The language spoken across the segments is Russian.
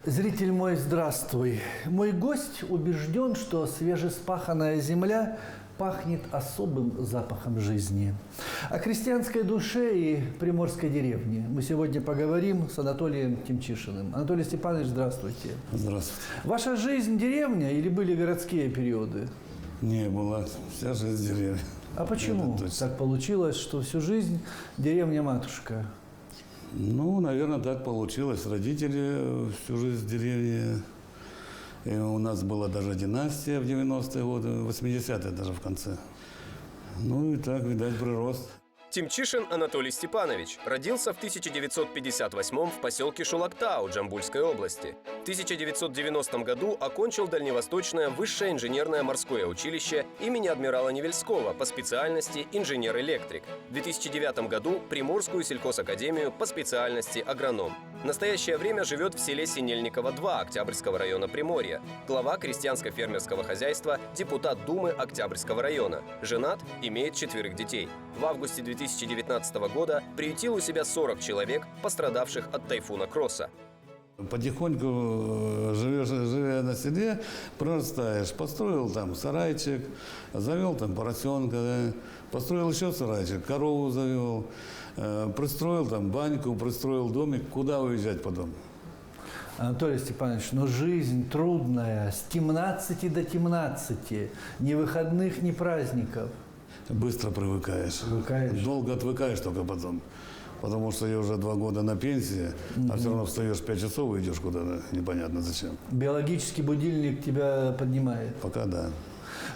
Зритель мой, здравствуй. Мой гость убежден, что свежеспаханная земля пахнет особым запахом жизни. О крестьянской душе и приморской деревне мы сегодня поговорим с Анатолием Тимчишиным. Анатолий Степанович, здравствуйте. Здравствуйте. Ваша жизнь деревня или были городские периоды? Не, была вся жизнь деревня. А почему так получилось, что всю жизнь деревня-матушка? Ну, наверное, так получилось. Родители всю жизнь в деревне. И у нас была даже династия в 90-е годы, 80-е даже в конце. Ну и так, видать, прирост. Тимчишин Анатолий Степанович родился в 1958 в поселке Шулактау Джамбульской области. В 1990 году окончил Дальневосточное высшее инженерное морское училище имени адмирала Невельского по специальности инженер-электрик. В 2009 году Приморскую сельхозакадемию по специальности агроном. В настоящее время живет в селе Синельниково-2 Октябрьского района Приморья. Глава крестьянско-фермерского хозяйства, депутат Думы Октябрьского района. Женат, имеет 4 детей. В августе 2019 года приютил у себя 40 человек, пострадавших от тайфуна Кросса. Потихоньку, живя на селе, прорастаешь. Построил там сарайчик, завел там поросенка, да? Построил еще сарайчик, корову завел, пристроил там баньку, пристроил домик. Куда уезжать потом? Анатолий Степанович, но жизнь трудная, с темнадцати до темнадцати, ни выходных, ни праздников. Быстро привыкаешь. Привыкаешь. Долго отвыкаешь только потом. Потому что я уже 2 года на пенсии, а все равно встаешь 5 часов и идешь куда-то, непонятно зачем. Биологический будильник тебя поднимает. Пока да.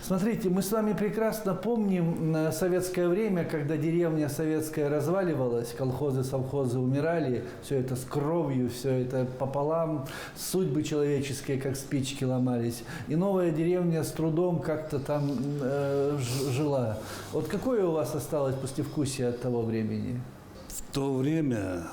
Смотрите, мы с вами прекрасно помним советское время, когда деревня советская разваливалась, колхозы, совхозы умирали, все это с кровью, все это пополам, судьбы человеческие, как спички, ломались. И новая деревня с трудом как-то там жила. Вот какое у вас осталось послевкусие от того времени? В то время,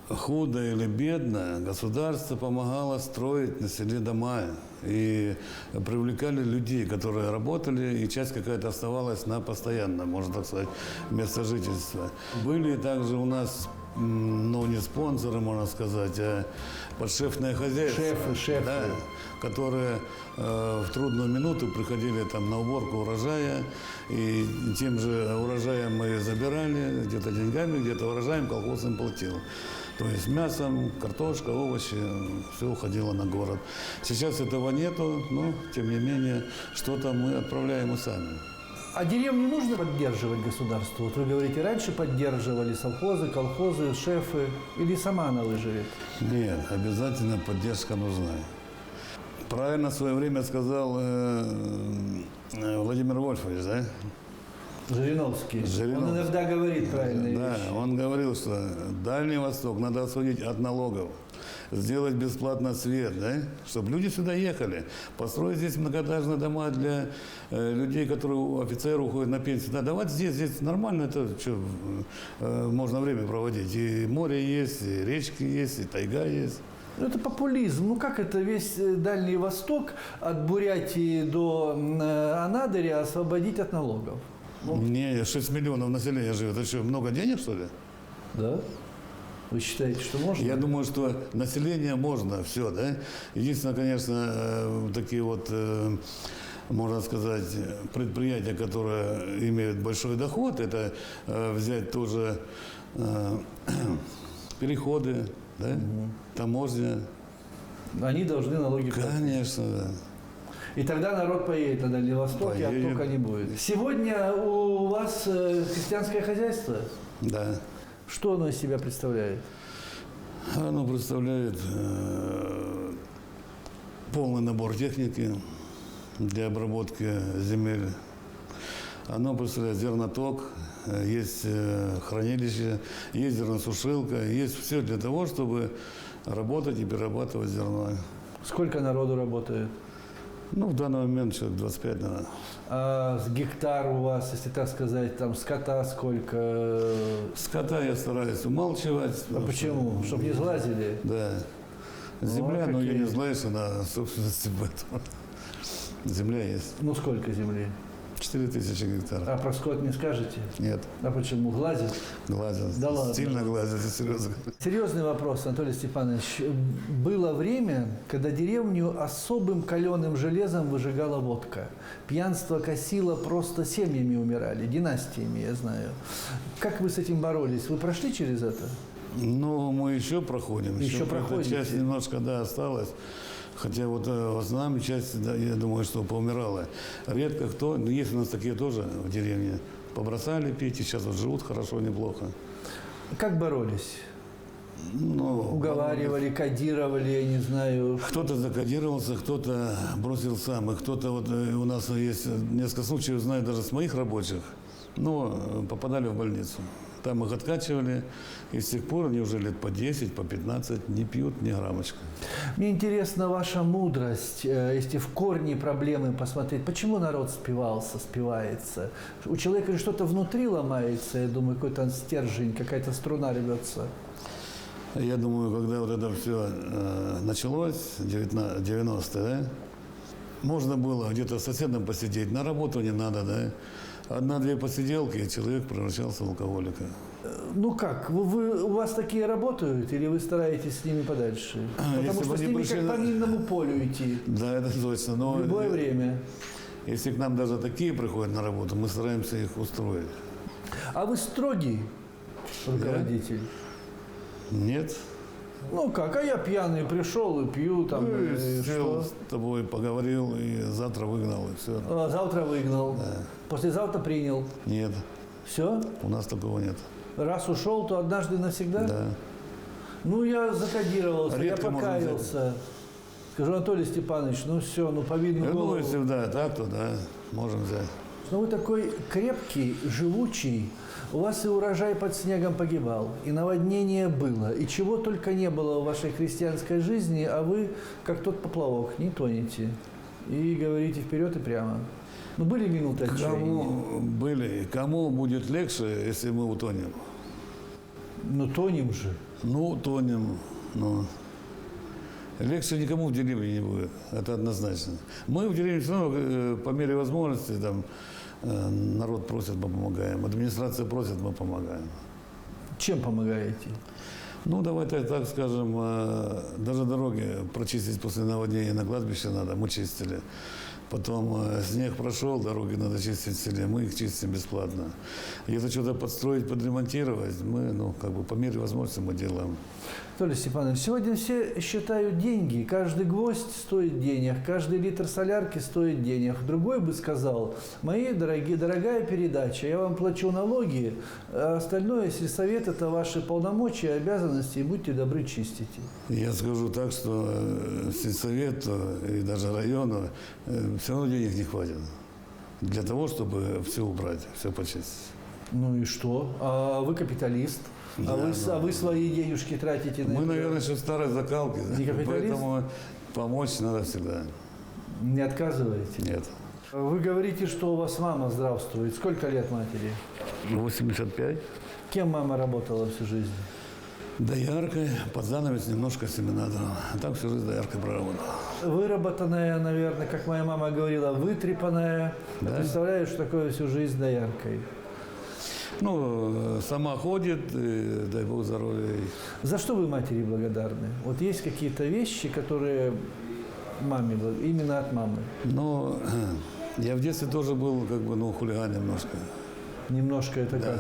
худо или бедно, государство помогало строить на селе дома. И привлекали людей, которые работали, и часть какая-то оставалась на постоянном, можно так сказать, место жительства. Были также у нас, ну, не спонсоры, можно сказать, а подшефное хозяйство. Шефы. Да, которые в трудную минуту приходили там на уборку урожая, и тем же урожаем мы забирали, где-то деньгами, где-то урожаем колхоз им платил. То есть мясом, картошка, овощи, все уходило на город. Сейчас этого нету, но тем не менее что-то мы отправляем и сами. А деревню нужно поддерживать государству? Вот вы говорите, раньше поддерживали совхозы, колхозы, шефы, или сама она выживет? Нет, обязательно поддержка нужна. Правильно в свое время сказал Владимир Вольфович, да? Жириновский. Он иногда говорит правильные вещи. Да, он говорил, что Дальний Восток надо освободить от налогов, сделать бесплатно свет, да? Чтобы люди сюда ехали, построить здесь многоэтажные дома для людей, которые офицеры уходят на пенсию. Да, давать здесь нормально, это что, можно время проводить. И море есть, и речки есть, и тайга есть. Это популизм. Ну как это весь Дальний Восток от Бурятии до Анадыря освободить от налогов? Не, 6 миллионов населения живет. Это что, много денег, что ли? Да? Вы считаете, что можно? Я думаю, что население можно, все, да? Единственное, конечно, такие вот, можно сказать, предприятия, которые имеют большой доход, это взять тоже переходы, да? Таможня. Они должны налоги платить. Конечно, да. И тогда народ поедет на Дальний Восток, и оттока не будет. Сегодня у вас крестьянское хозяйство? Да. Что оно из себя представляет? Оно представляет полный набор техники для обработки земель. Оно представляет зерноток, есть хранилище, есть зерносушилка, есть все для того, чтобы работать и перерабатывать зерно. Сколько народу работает? Ну, в данный момент человек 25, наверное. А с гектар у вас, если так сказать, там скота сколько? Скота я стараюсь умалчивать. А почему? Чтобы не сглазили? Да. Земля, но ее не знаешь, она собственности поэтому. Земля есть. Ну, сколько земли? 4000 гектаров. А про скот не скажете? Нет, А почему? Глазит? глазят. Да ладно. Сильно глазят, серьезно. Серьезный вопрос, Анатолий Степанович. Было время, когда деревню особым каленым железом выжигала водка. Пьянство косило, просто семьями умирали, династиями, я знаю. Как вы с этим боролись? Вы прошли через это? Ну, мы еще проходим. Еще проходите. Часть немножко, да, осталась. Хотя вот основная часть, да, я думаю, что поумирала. Редко кто, но есть у нас такие тоже в деревне, побросали пить, и сейчас вот живут хорошо, неплохо. Как боролись? Ну, Уговаривали, кодировали, я не знаю. кто-то закодировался, кто-то бросил сам, и кто-то вот у нас есть несколько случаев, знаю даже с моих рабочих, но попадали в больницу. Там их откачивали, и с тех пор они уже лет по 10, по 15 не пьют ни граммочка. Мне интересна ваша мудрость, если в корни проблемы посмотреть. Почему народ спивается? У человека что-то внутри ломается, я думаю, какой-то стержень, какая-то струна рвется. Я думаю, когда вот это все началось, 90-е, да, можно было где-то с соседом посидеть, на работу не надо, да. Одна-две посиделки, и человек превращался в алкоголика. Ну как, у вас такие работают, или вы стараетесь с ними подальше? Потому что с ними как по минному полю идти. Да, это точно. Но в любое время. Если к нам даже такие приходят на работу, мы стараемся их устроить. А вы строгий руководитель? Нет. Ну как, а я пьяный пришел и пью там, и сел что? с тобой, поговорил, и завтра выгнал, и все. Завтра выгнал, Да. послезавтра принял. Нет, Все? у нас такого нет. Раз ушел, то однажды навсегда? Да. Ну, я закодировался, Редко я можно покаялся. Скажу, Анатолий Степанович, ну все, ну по виду Ну, голову. если да, так, то да, можем взять. Но вы такой крепкий, живучий. У вас и урожай под снегом погибал, и наводнение было, и чего только не было в вашей христианской жизни, а вы, как тот поплавок, не тонете. И говорите вперед и прямо. Ну, были минуты отчаяния? Кому будет легче, если мы утонем? Ну, тонем же. Ну, тонем, но легче никому в деревне не будет, это однозначно. Мы в деревне все равно, по мере возможности, там, народ просит, мы помогаем, администрация просит, мы помогаем. Чем помогаете? Ну, давайте так скажем, даже дороги прочистить после наводнения на кладбище надо, мы чистили. Потом снег прошел, дороги надо чистить в селе, мы их чистим бесплатно. Если что-то подстроить, подремонтировать, мы, ну, как бы по мере возможности мы делаем. Анатолий Степанович, сегодня все считают деньги. Каждый гвоздь стоит денег, каждый литр солярки стоит денег. Другой бы сказал, дорогая передача, я вам плачу налоги, а остальное, сельсовет, это ваши полномочия, обязанности, и будьте добры, чистите. Я скажу так, что сельсовету и даже району все равно денег не хватит для того, чтобы все убрать, все почистить. Ну и что? А вы капиталист? Да, а вы свои денежки тратите на Мы, это? наверное, еще в старой закалке, Не капиталист? поэтому помочь надо всегда. Не отказываете? Нет. Вы говорите, что у вас мама здравствует. Сколько лет матери? 85. Кем мама работала всю жизнь? Дояркой, подзановец, немножко семенатором. А так всю жизнь дояркой проработал. Выработанная, наверное, как моя мама говорила, вытрепанная. Да. Представляю, что такое всю жизнь дояркой. Ну, сама ходит, и, дай бог здоровья. За что вы матери благодарны? Вот есть какие-то вещи, которые маме, именно от мамы? Но я в детстве тоже был, как бы, ну, хулиган немножко. Немножко это как?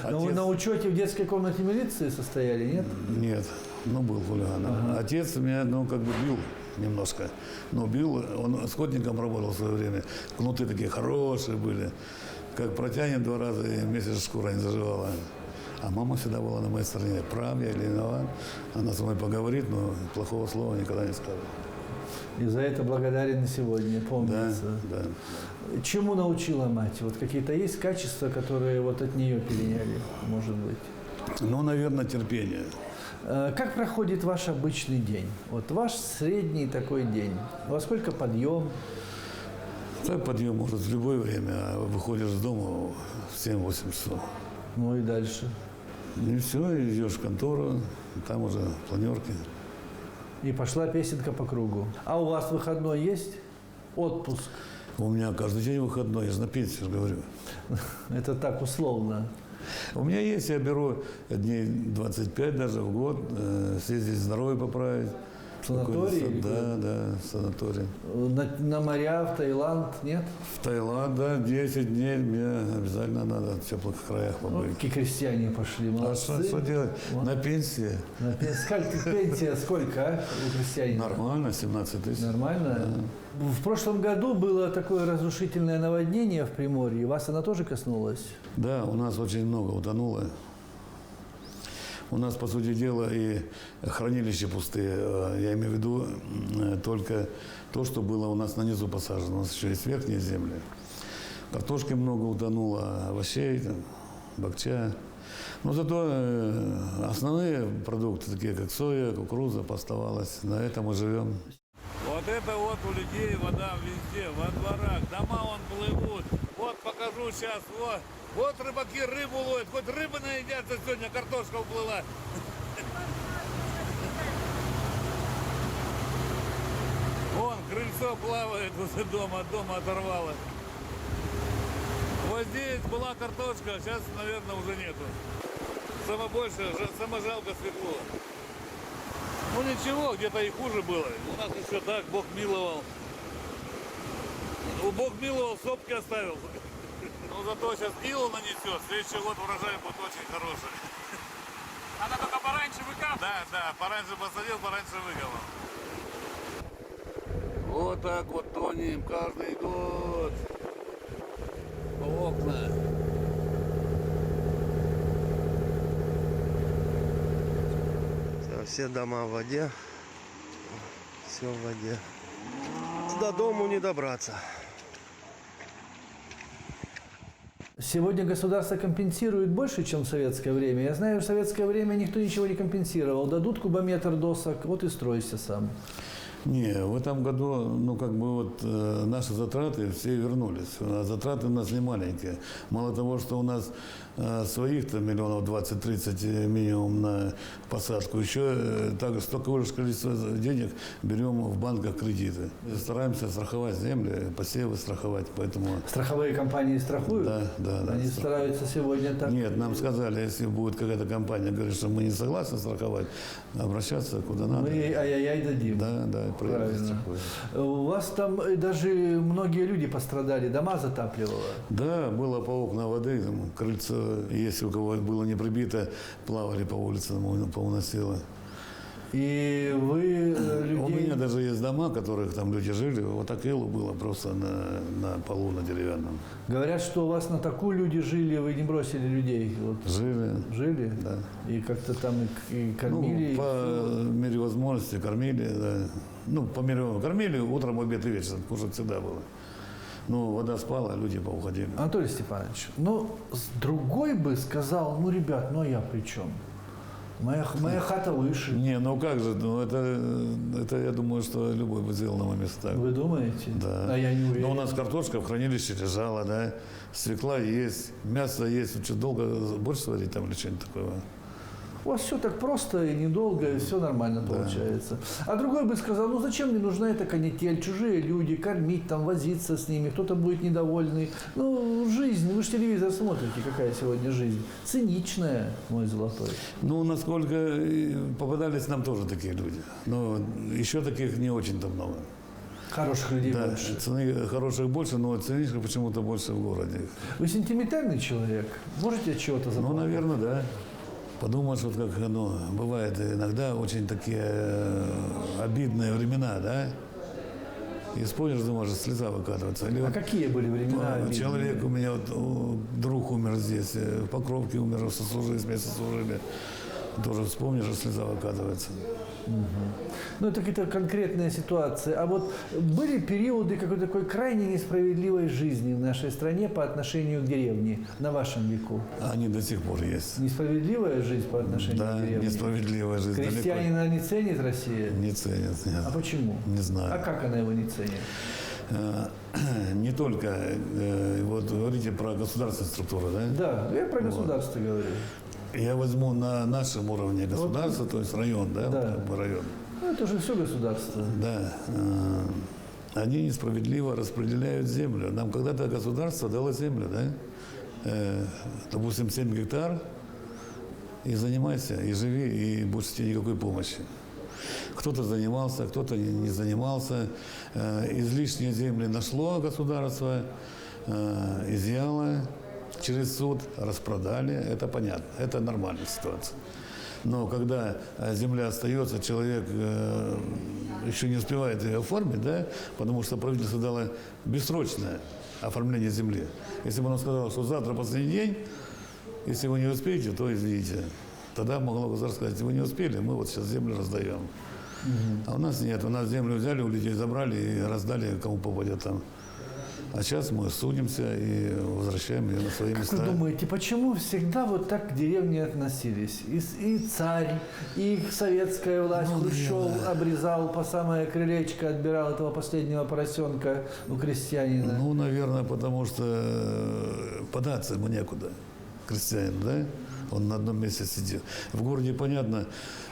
Но вы Отец- на учете в детской комнате милиции состояли, нет? Нет, ну, был хулиганом. Отец меня, ну, как бы бил немножко. Но бил, он скотником работал в свое время. Кнуты такие хорошие были. Как протянет 2 раза, и месяц шкура не заживала. А мама всегда была на моей стороне. Прав я или виноват. Она со мной поговорит, но плохого слова никогда не скажет. И за это благодарен на сегодня, Да, помнится. да. Чему научила мать? Вот какие-то есть качества, которые вот от нее переняли, может быть? Ну, наверное, терпение. Как проходит ваш обычный день? Вот ваш средний такой день. Во сколько подъем? Так подъем может в любое время, а выходишь из дома в 7-8 часов. Ну и дальше. И все, идешь в контору, там уже планерки. И пошла песенка по кругу. А у вас выходной есть? Отпуск? У меня каждый день выходной, я же на пенсии говорю. Это так условно. У меня есть, я беру дней 25 даже в год, съездить здоровье поправить. В санаторий? Или Да, санаторий. На моря, в Таиланд, нет? В Таиланд, да, 10 дней мне обязательно надо в теплых краях побыть. Какие крестьяне пошли, молодцы. А что делать? Вот. На пенсии? Пенсия сколько, а, у крестьянина? Нормально, 17 тысяч. Нормально? Да. В прошлом году было такое разрушительное наводнение в Приморье. Вас оно тоже коснулось? Да, у нас очень много утонуло. У нас, по сути дела, и хранилища пустые. Я имею в виду только то, что было у нас на низу посажено. У нас еще есть верхние земли. Картошки много утонуло, овощей, там, бакча. Но зато основные продукты, такие как соя, кукуруза, поставалось. На этом мы живем. Вот это вот у людей вода везде, во дворах, дома вон плывут. Вот покажу сейчас, вот рыбаки рыбу ловят, хоть рыбы наедятся сегодня, картошка уплыла. Вон крыльцо плавает возле дома, от дома оторвало. Вот здесь была картошка, сейчас, наверное, уже нету. Самое большее, самое жалко светло. Ну ничего, где-то и хуже было. У нас еще так, Бог миловал. Бог миловал, сопки оставил. Но зато сейчас ило нанесет, в следующий год урожай будет очень хороший. Надо только пораньше выкапывать. Да, пораньше посадил, пораньше выковал. Вот так вот тонем каждый год. По окна. Все дома в воде, все в воде. До дому не добраться. Сегодня государство компенсирует больше, чем в советское время. Я знаю, в советское время никто ничего не компенсировал. Дадут кубометр досок, вот и стройся сам. Не, в этом году, наши затраты все вернулись. А затраты у нас не маленькие. Мало того, что у нас своих-то миллионов 20-30 минимум на посадку, еще столько же количество денег берем в банках кредиты. Стараемся страховать земли, посевы страховать, поэтому... Страховые компании страхуют? Да. Они стараются сегодня так? Нет, нам сказали, если будет какая-то компания говорит, что мы не согласны страховать, обращаться куда надо. Мы ай-яй-яй дадим. Да, правильно. У вас там даже многие люди пострадали, дома затапливало? Да, было по окна воды, там, крыльцо, если у кого было не прибито, плавали по улицам, поуносило. И вы людей... У меня даже есть дома, в которых там люди жили, вот так илу было просто на полу, на деревянном. Говорят, что у вас на такую люди жили, вы не бросили людей. Вот. Жили. Да. И как-то там и кормили? По мере возможности кормили, да. По мере кормили, утром, обед и вечером, кушать всегда было. Вода спала, люди поуходили. Анатолий Степанович, другой бы сказал, ребят, а я при чем? Моя хата выше. Не, как же, это я думаю, что любой бы сделал на моем месте. Вы думаете? Да. А я не уверен. Но у нас картошка в хранилище лежала, да, свекла есть, мясо есть. Что, долго борщ сварить там или что-нибудь такое? У вас все так просто и недолго, и все нормально получается. А другой бы сказал, зачем мне нужна эта канитель, чужие люди, кормить, там, возиться с ними, кто-то будет недовольный. Жизнь, вы же телевизор смотрите, какая сегодня жизнь. Циничная, мой золотой. Насколько попадались нам тоже такие люди. Но еще таких не очень-то много. Хороших людей больше. Цены хороших больше, но ценнейших почему-то больше в городе. Вы сентиментальный человек? Можете от чего-то заплакать? Наверное, да. Подумаешь, как бывает иногда очень такие обидные времена, да? И вспомнишь, думаешь, слеза выкатывается. А какие были времена обидные? Человек у меня, друг умер здесь, в Покровке умер, вместе служили. Тоже вспомнишь, слеза выкатывается. Это какие-то конкретные ситуации. А вот были периоды какой-то такой крайне несправедливой жизни в нашей стране по отношению к деревне на вашем веку? Они до сих пор есть. Несправедливая жизнь по отношению к деревне? Да, несправедливая жизнь. Крестьянина не ценит Россия? Не ценит, нет. А почему? Не знаю. А как она его не ценит? Не только, вот говорите про государственные структуры, да? Да, я про государство говорю. Я возьму на нашем уровне государства, то есть район, да? Да. Район. Это же все государство. Да. они несправедливо распределяют землю. Нам когда-то государство дало землю, да? Допустим, 7 гектар, и занимайся, и живи, и больше тебе никакой помощи. Кто-то занимался, кто-то не занимался. Излишние земли нашло государство, изъяло через суд, распродали. Это понятно, это нормальная ситуация. Но когда земля остается, человек еще не успевает ее оформить, да, потому что правительство дало бессрочное оформление земли. Если бы оно сказало, что завтра последний день, если вы не успеете, то извините. Тогда могло государство сказать, если вы не успели, мы вот сейчас землю раздаем. А у нас нет, у нас землю взяли, у людей забрали и раздали, кому попадет там. А сейчас мы судимся и возвращаем ее на свои места. Как вы думаете, почему всегда вот так к деревне относились? И царь, и советская власть, Хрущев обрезал по самое крылечко, отбирал этого последнего поросенка у крестьянина. Ну, наверное, потому что податься ему некуда, крестьянину, да? Он на одном месте сидит. В городе, понятно,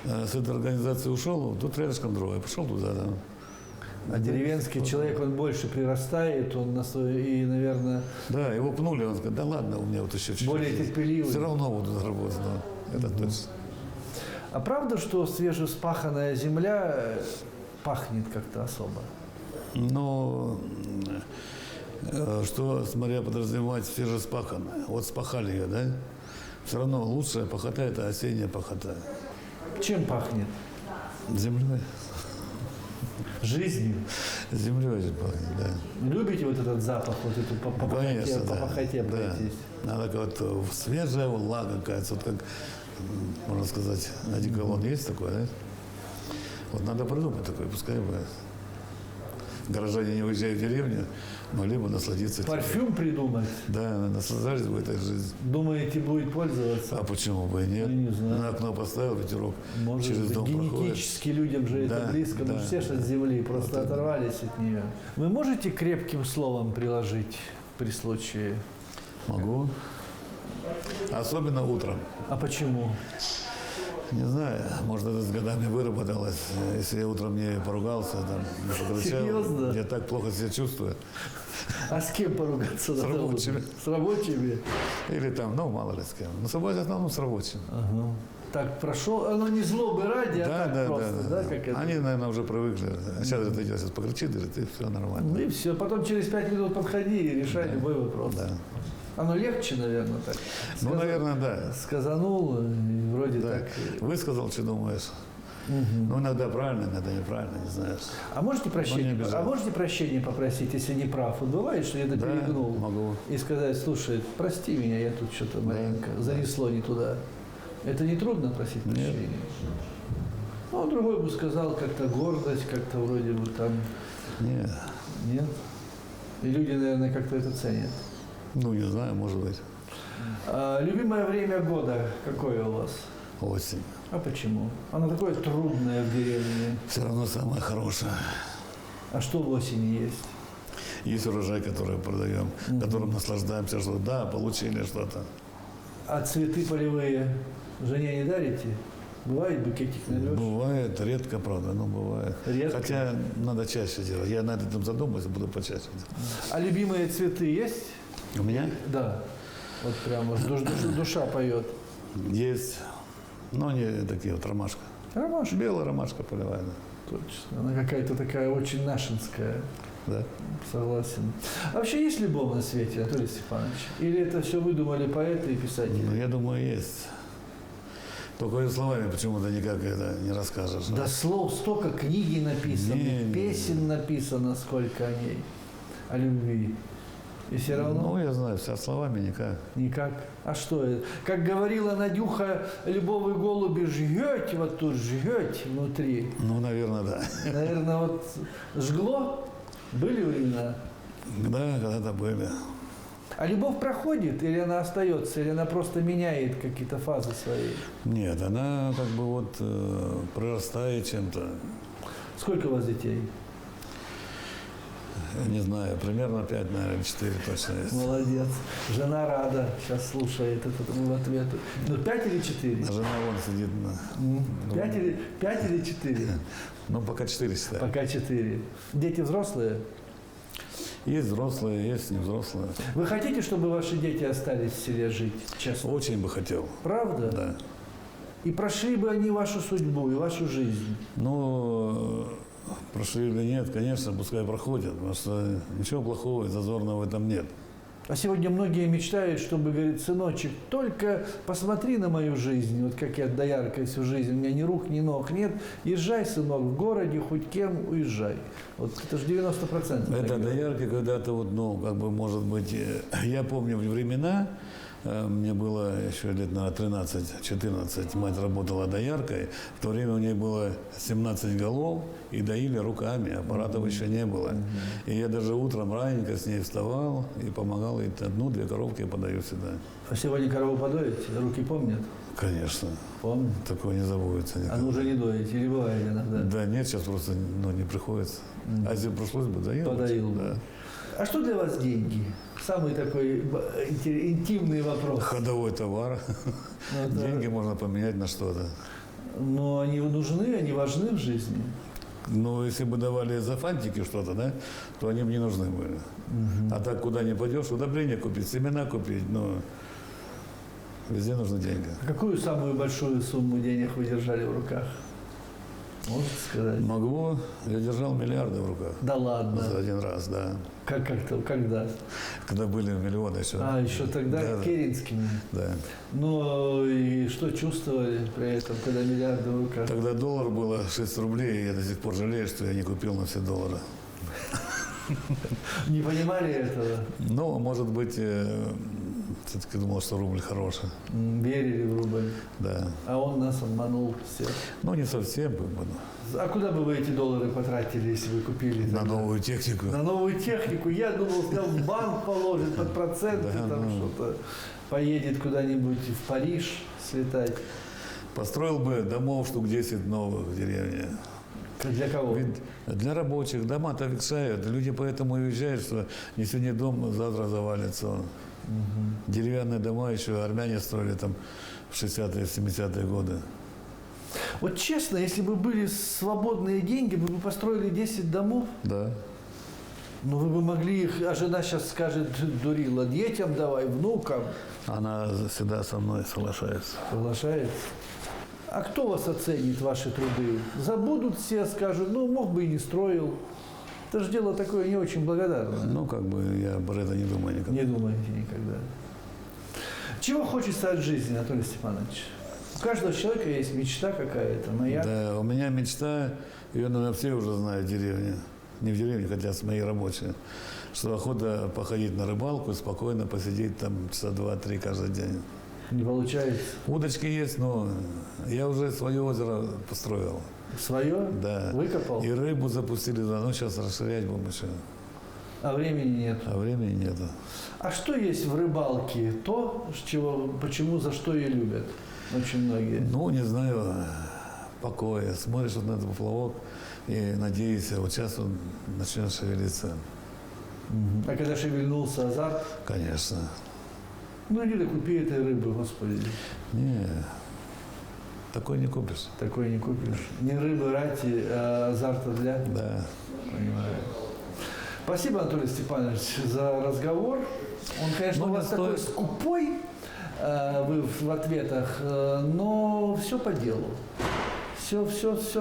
с этой организации ушел, тут рядышком другой, пошел туда, да. А деревенский человек, он больше прирастает, он на свой, и, наверное... Да, его пнули, он сказал, да ладно, у меня вот еще чуть-чуть. Более терпеливый. Все равно буду работать, но это точно. А правда, что свежеспаханная земля пахнет как-то особо? Ну, что, смотря подразумевать свежеспаханное. Вот спахали ее, да? Все равно лучшая пахота – это осенняя пахота. Чем пахнет? Землей. Жизнью. Землей же пахнет, да. Любите вот этот запах, вот эту по пахоте пройтись? Надо как-то свежая влага какая-то, вот как, можно сказать, одеколон есть такой, да? Вот надо придумать такое, пускай бы горожане, не уезжая в деревню, могли бы насладиться. Парфюм придумать? Да, наслаждались бы этой жизнью. Думаете, будет пользоваться? А почему бы и нет? Я не знаю. На окно поставил, ветерок Может через быть, дом проходит. генетически людям же это Да, близко, но да. все же от земли просто Вот оторвались от нее. Вы можете крепким словом приложить при случае? Могу. Особенно утром. А почему? Не знаю, может, это с годами выработалось. Если я утром не поругался, там, не покричал, Серьезно? я так плохо себя чувствую. А с кем поругаться? С надо рабочими. было? С рабочими? Или там, ну, мало ли с кем. Но с собой в основном с рабочим. Ага. Так прошел, оно не злобы ради, а так просто, да, как это? Они, наверное, уже привыкли. А сейчас это сейчас покричит, говорит, и все нормально. Ну и все, потом через 5 минут подходи и решай любой вопрос. Да. Оно легче, наверное, так. Ну, наверное, да. Сказанул, и вроде Да. так. Высказал, что думаешь. Ну, иногда правильно, иногда неправильно, не знаешь. А можете прощение, Ну, не обижай. прощения попросить, если не прав? Вот бывает, что я это Да, перегнул. могу. И сказать, слушай, прости меня, я тут что-то маленько занесло не туда. Это не трудно просить прощения? Ну, другой бы сказал, как-то гордость, как-то вроде бы там... Не, Нет? И люди, наверное, как-то это ценят. ну, не знаю, может быть, А любимое время года какое у вас? осень. А почему? Оно такое трудное в деревне. Все равно самое хорошее. А что в осени есть? Есть урожай, который продаем, которым наслаждаемся, что да, получили что-то. А цветы полевые жене не дарите? Бывает, букетик найдешь? Бывает, редко, правда, но бывает. Редко? Хотя надо чаще делать. Я над этим задумаюсь, буду почаще делать. А любимые цветы есть? У меня Да. Вот прямо душа поет. есть, но не такие вот ромашка. Ромашка. Белая ромашка полевая, да. Точно. Она какая-то такая очень нашинская. Да. Согласен. А вообще есть любовь на свете, Анатолий Степанович? Или это все выдумали поэты и писатели? Ну, я думаю, есть. Только словами почему-то никак это не расскажешь. Да слов столько, книги написаны, Не. песен написано, сколько о ней, о любви. И все равно Ну, я знаю, вся словами никак. никак. А что это? Как говорила Надюха, любовь и голуби жгете, вот тут жгете внутри. Ну, наверное, да. Наверное, вот жгло? Были времена? Да, когда-то были. А любовь проходит, или она остается, или она просто меняет какие-то фазы свои? Нет, она как бы вот прорастает чем-то. Сколько у вас детей? Не знаю, примерно 5, наверное, 4 точно есть. Молодец. Жена рада, сейчас слушает этот ответ. Ну, 5 или 4? Жена вон сидит на... 5 или 4? Ну, пока 4 считаю. Пока 4. Дети взрослые? Есть взрослые, есть не взрослые. Вы хотите, чтобы ваши дети остались в селе жить? Честно. Очень бы хотел. Правда? Да. И прошли бы они вашу судьбу и вашу жизнь? Ну, прошли или нет, конечно, пускай проходят, потому что ничего плохого и зазорного в этом нет. А сегодня многие мечтают, чтобы, говорит, сыночек, только посмотри на мою жизнь, вот как я дояркой всю жизнь, у меня ни рук, ни ног нет, езжай, сынок, в городе, хоть кем, уезжай. Вот это же 90%. Это доярка когда-то, вот, ну, как бы, может быть, я помню времена, мне было еще лет, наверное, 13-14, мать работала дояркой, в то время у нее было 17 голов, и доили руками, аппаратов еще не было. И я даже утром раненько с ней вставал и помогал ей, 1-2 коровки я подаю всегда. А сегодня корову подоите? Руки помнят? Конечно, Помнят. такое не забудется никогда. А ну уже не доите, или бывает иногда? Да нет, сейчас просто не приходится. А если пришлось бы, доил. Подоил бы. Да. А что для вас деньги? Самый такой интимный вопрос. Ходовой товар. Ну, да. Деньги можно поменять на что-то. Но они нужны, они важны в жизни. Ну, если бы давали за фантики что-то, да, то они бы не нужны были. А так, куда не пойдешь, удобрения купить, семена купить, ну, везде нужны деньги. А какую самую большую сумму денег вы держали в руках? Можете сказать? Могу, я держал миллиарды в руках. Да ладно. За один раз, да. Как-то, когда? Когда были миллионы еще. А, еще тогда Да, да. Керенскими. Да. Ну и что чувствовали при этом, когда миллиарды в руках? Тогда доллар было 6 рублей, и я до сих пор жалею, что я не купил на все доллары. Не понимали этого? Ну, может быть, все-таки думал, что рубль хороший. Верили в рубль. Да. А он нас обманул всех. Ну, не совсем, как бы, А куда бы вы эти доллары потратили, если вы купили? на тогда? новую технику. На новую технику. Я думал, снял в банк положит под проценты, Да, там ну. что-то. Поедет куда-нибудь в Париж слетать. Построил бы домов штук 10 новых в деревне. Для кого? Ведь для рабочих дома-то ветшают. Люди поэтому и уезжают, что не сегодня дом, завтра завалится. Деревянные дома еще армяне строили там в 60-е, 70-е годы. Вот честно, если бы были свободные деньги, вы бы построили 10 домов, Да. но вы бы могли их, а жена сейчас скажет, дурила, детям давай, внукам. Она всегда со мной соглашается. Соглашается. А кто вас оценит, ваши труды? Забудут все, скажут, ну, мог бы и не строил. Это же дело такое не очень благодарное. Ну, как бы я про это не думаю никогда. Не думайте никогда. Чего хочется от жизни, Анатолий Степанович? У каждого человека есть мечта какая-то, маяк. Да, у меня мечта, ее, наверное, все уже знают в деревне. Не в деревне, хотя с моей рабочие. Что охота походить на рыбалку, спокойно посидеть там часа 2-3 каждый день. Не получается. Удочки есть, но я уже свое озеро построил. Свое? Да. Выкопал? И рыбу запустили, да, ну сейчас расширять будем еще. А времени нет. А времени нету. А что есть в рыбалке? То, почему, за что ее любят очень многие. Ну, не знаю, покоя. Смотришь вот на этот поплавок и надеешься, вот сейчас он начнет шевелиться. А когда шевельнулся азарт, Конечно. ну иди купи этой рыбы, Господи. Не, такой не купишь. Такой не купишь. Не рыбы ради, а азарта для. Да. Понимаю. Спасибо, Анатолий Степанович, за разговор. Он, конечно, Ну, у не вас такой стоит. скупой вы в ответах, но все по делу. Все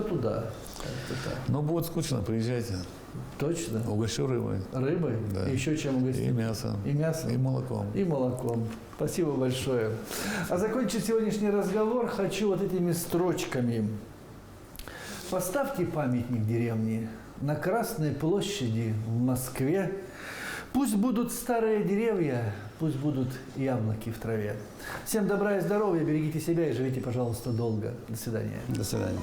туда. Как-то так. Ну, будет скучно, приезжайте. Точно? Угощу рыбой. Рыбой? Да. И еще чем угостить? И мясом. И мясом? И молоком. И молоком. Спасибо большое. А закончить сегодняшний разговор хочу вот этими строчками. Поставьте памятник деревне на Красной площади в Москве. Пусть будут старые деревья, пусть будут яблоки в траве. Всем добра и здоровья, берегите себя и живите, пожалуйста, долго. До свидания. До свидания.